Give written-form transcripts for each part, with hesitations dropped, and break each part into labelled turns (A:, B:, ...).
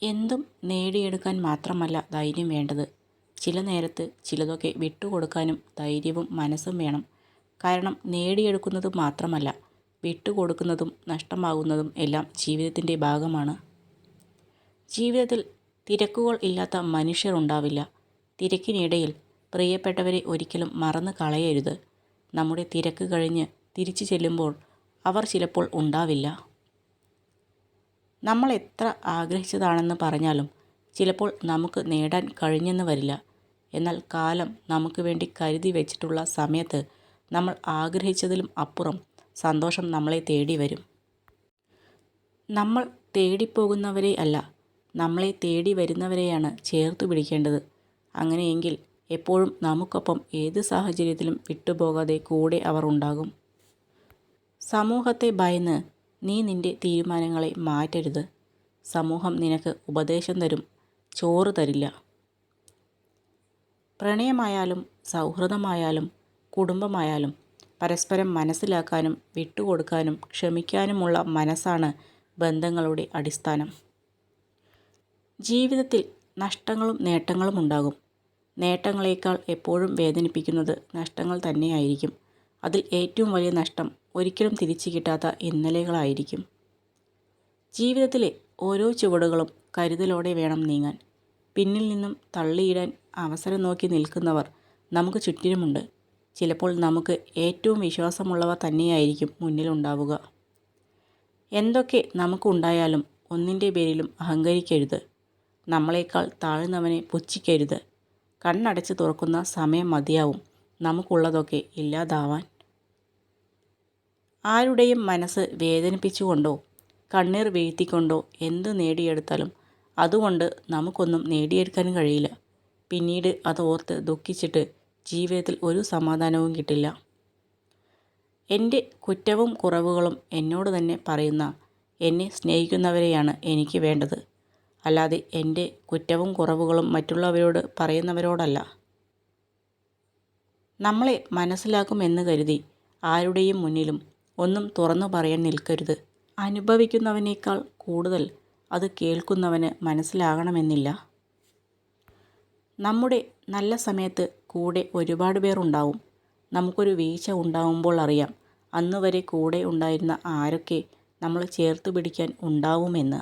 A: എന്തും നേടിയെടുക്കാൻ മാത്രമല്ല ധൈര്യം വേണ്ടത്. ചില നേരത്ത് ചിലതൊക്കെ വിട്ടുകൊടുക്കാനും ധൈര്യവും മനസ്സും വേണം. കാരണം നേടിയെടുക്കുന്നത് മാത്രമല്ല, വിട്ടുകൊടുക്കുന്നതും നഷ്ടമാകുന്നതും എല്ലാം ജീവിതത്തിൻ്റെ ഭാഗമാണ്. ജീവിതത്തിൽ തിരക്കുകൾ ഇല്ലാത്ത മനുഷ്യർ ഉണ്ടാവില്ല. തിരക്കിനിടയിൽ പ്രിയപ്പെട്ടവരെ ഒരിക്കലും മറന്നു കളയരുത്. നമ്മുടെ തിരക്ക് കഴിഞ്ഞ് തിരിച്ചു ചെല്ലുമ്പോൾ അവർ ചിലപ്പോൾ ഉണ്ടാവില്ല. നമ്മൾ എത്ര ആഗ്രഹിച്ചതാണെന്ന് പറഞ്ഞാലും ചിലപ്പോൾ നമുക്ക് നേടാൻ കഴിഞ്ഞെന്ന് വരില്ല. എന്നാൽ കാലം നമുക്ക് വേണ്ടി കരുതി വെച്ചിട്ടുള്ള സമയത്ത് നമ്മൾ ആഗ്രഹിച്ചതിലും അപ്പുറം സന്തോഷം നമ്മളെ തേടി വരും. നമ്മൾ തേടിപ്പോകുന്നവരെ അല്ല, നമ്മളെ തേടി വരുന്നവരെയാണ് ചേർത്ത് പിടിക്കേണ്ടത്. അങ്ങനെയെങ്കിൽ എപ്പോഴും നമുക്കൊപ്പം ഏത് സാഹചര്യത്തിലും വിട്ടുപോകാതെ കൂടെ അവർ ഉണ്ടാകും. സമൂഹത്തെ ഭയന്ന് നീ നിൻ്റെ തീരുമാനങ്ങളെ മാറ്റരുത്. സമൂഹം നിനക്ക് ഉപദേശം തരും, ചോറ് തരില്ല. പ്രണയമായാലും സൗഹൃദമായാലും കുടുംബമായാലും പരസ്പരം മനസ്സിലാക്കാനും വിട്ടുകൊടുക്കാനും ക്ഷമിക്കാനുമുള്ള മനസ്സാണ് ബന്ധങ്ങളുടെ അടിസ്ഥാനം. ജീവിതത്തിൽ നഷ്ടങ്ങളും നേട്ടങ്ങളും ഉണ്ടാകും. നേട്ടങ്ങളേക്കാൾ എപ്പോഴും വേദനിപ്പിക്കുന്നത് നഷ്ടങ്ങൾ തന്നെയായിരിക്കും. അതിൽ ഏറ്റവും വലിയ നഷ്ടം ഒരിക്കലും തിരിച്ചു കിട്ടാത്ത ഇന്നലെകളായിരിക്കും. ജീവിതത്തിലെ ഓരോ ചുവടുകളും കരുതലോടെ വേണം നീങ്ങാൻ. പിന്നിൽ നിന്നും തള്ളിയിടാൻ അവസരം നോക്കി നിൽക്കുന്നവർ നമുക്ക് ചുറ്റിനുമുണ്ട്. ചിലപ്പോൾ നമുക്ക് ഏറ്റവും വിശ്വാസമുള്ളവർ തന്നെയായിരിക്കും മുന്നിലുണ്ടാവുക. എന്തൊക്കെ നമുക്കുണ്ടായാലും ഒന്നിൻ്റെ പേരിലും അഹങ്കരിക്കരുത്. നമ്മളെക്കാൾ താഴ്ന്നവനെ പുച്ഛിക്കരുത്. കണ്ണടച്ച് തുറക്കുന്ന സമയം മതിയാവും നമുക്കുള്ളതൊക്കെ ഇല്ലാതാവാൻ. ആരുടെയും മനസ്സ് വേദനിപ്പിച്ചുകൊണ്ടോ കണ്ണീർ വീഴ്ത്തിക്കൊണ്ടോ എന്ത് നേടിയെടുത്താലും അതുകൊണ്ട് നമുക്കൊന്നും നേടിയെടുക്കാൻ കഴിയില്ല. പിന്നീട് അത് ഓർത്ത് ദുഃഖിച്ചിട്ട് ജീവിതത്തിൽ ഒരു സമാധാനവും കിട്ടില്ല. എൻ്റെ കുറ്റവും കുറവുകളും എന്നോട് തന്നെ പറയുന്ന എന്നെ സ്നേഹിക്കുന്നവരെയാണ് എനിക്ക് വേണ്ടത്. അല്ലാതെ എൻ്റെ കുറ്റവും കുറവുകളും മറ്റുള്ളവരോട് പറയുന്നവരോടല്ല. നമ്മളെ മനസ്സിലാക്കുമെന്ന് കരുതി ആരുടെയും മുന്നിലും ഒന്നും തുറന്നു പറയാൻ നിൽക്കരുത്. അനുഭവിക്കുന്നവനേക്കാൾ കൂടുതൽ അത് കേൾക്കുന്നവന് മനസ്സിലാകണമെന്നില്ല. നമ്മുടെ നല്ല സമയത്ത് കൂടെ ഒരുപാട് പേർ ഉണ്ടാവും. നമുക്കൊരു വീഴ്ച ഉണ്ടാവുമ്പോൾ അറിയാം അന്നുവരെ കൂടെ ഉണ്ടായിരുന്ന ആരൊക്കെ നമ്മൾ ചേർത്ത് പിടിക്കാൻ ഉണ്ടാവുമെന്ന്.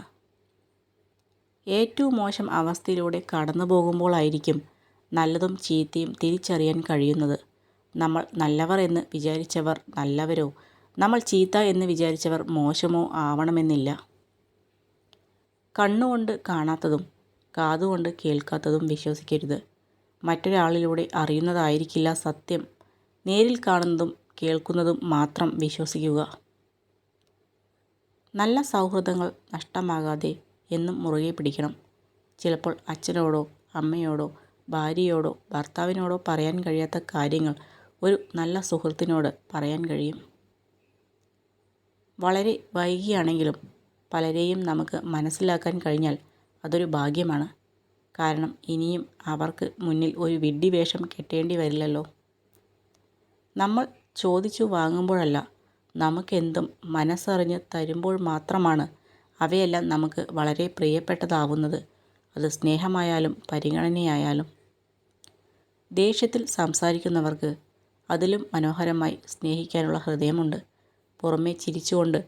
A: ഏറ്റവും മോശം അവസ്ഥയിലൂടെ കടന്നു പോകുമ്പോഴായിരിക്കും നല്ലതും ചീത്തയും തിരിച്ചറിയാൻ കഴിയുന്നത്. നമ്മൾ നല്ലവർ എന്ന് വിചാരിച്ചവർ നല്ലവരോ നമ്മൾ ചീത്ത എന്ന് വിചാരിച്ചവർ മോശമോ ആവണമെന്നില്ല. കണ്ണുകൊണ്ട് കാണാത്തതും കാതുകൊണ്ട് കേൾക്കാത്തതും വിശ്വസിക്കരുത്. മറ്റൊരാളിലൂടെ അറിയുന്നതായിരിക്കില്ല സത്യം. നേരിൽ കാണുന്നതും കേൾക്കുന്നതും മാത്രം വിശ്വസിക്കുക. നല്ല സൗഹൃദങ്ങൾ നഷ്ടമാകാതെ എന്നും മുറുകെ പിടിക്കണം. ചിലപ്പോൾ അച്ഛനോടോ അമ്മയോടോ ഭാര്യയോടോ ഭർത്താവിനോടോ പറയാൻ കഴിയാത്ത കാര്യങ്ങൾ ഒരു നല്ല സുഹൃത്തിനോട് പറയാൻ കഴിയും. വളരെ വൈകിയാണെങ്കിലും പലരെയും നമുക്ക് മനസ്സിലാക്കാൻ കഴിഞ്ഞാൽ അതൊരു ഭാഗ്യമാണ്. കാരണം ഇനിയും അവർക്ക് മുന്നിൽ ഒരു വിഡ്ഢിവേഷം കെട്ടേണ്ടി വരില്ലല്ലോ. നമ്മൾ ചോദിച്ചു വാങ്ങുമ്പോഴല്ല, നമുക്കെന്തും മനസ്സറിഞ്ഞ് തരുമ്പോൾ മാത്രമാണ് അവയെല്ലാം നമുക്ക് വളരെ പ്രിയപ്പെട്ടതാവുന്നത്. അത് സ്നേഹമായാലും പരിഗണനയായാലും. ദേഷ്യത്തിൽ സംസാരിക്കുന്നവർക്ക് അതിലും മനോഹരമായി സ്നേഹിക്കാനുള്ള ഹൃദയമുണ്ട്. പുറമേ ചിരിച്ചുകൊണ്ട്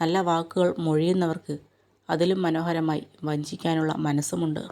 A: നല്ല വാക്കുകൾ മൊഴിയുന്നവർക്ക് അതിലും മനോഹരമായി വഞ്ചിക്കാനുള്ള മനസ്സുമുണ്ട്.